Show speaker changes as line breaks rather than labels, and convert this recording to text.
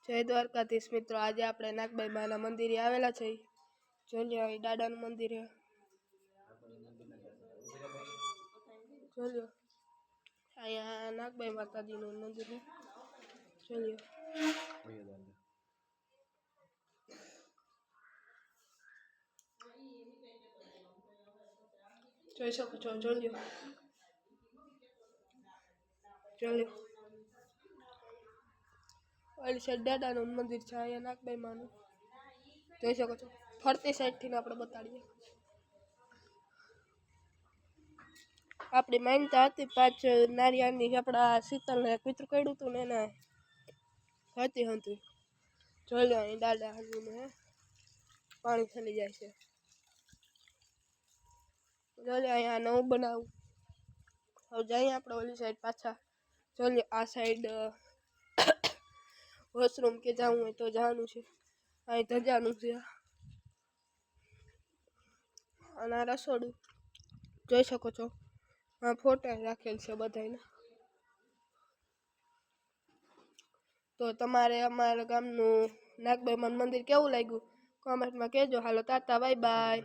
જય દ્વારકાધીશ મિત્રો, આજે આપણે નાગબાઈ માના મંદિરે આવેલા છે. જોઈ અહીં દાદાનું મંદિર છે. જોઈ અહીંયા નાગબાઈ માતાજીનું મંદિર છે. જોઈ જોઈ શકો છો. જોઈ ઓલી સાઈડ દાદાનું મંદિર છે, અહીંયા નાગબાઈ માનું જોઈ શકો છો. ફરતી સાઈડથી આપણે બતાડીએ. આપણી માન્યતા હતી 5 નારિયેળની આપણા શીતલને પિતૃ કર્યું હતું ને એને હતી હતી. જોઈ લો અહીં દાદા હનુને પાણી ચાલી જાય છે. જોઈ લો અહીંયા નવું બનાવું. હવે જઈએ આપણે ઓલી સાઈડ પાછા. જોઈ લો આ સાઈડ વોશરૂમ કે જવું હોય તો જવાનું છે. અહીં ધજાનું છે અને આ રસોડું જોઈ શકો છો. આ ફોટા રાખેલ છે બધાના. તો તમારે અમારા ગામનું નાગબાઈ માનું મંદિર કેવું લાગ્યું કોમેન્ટમાં કહેજો. હાલો તાતા, બાય બાય.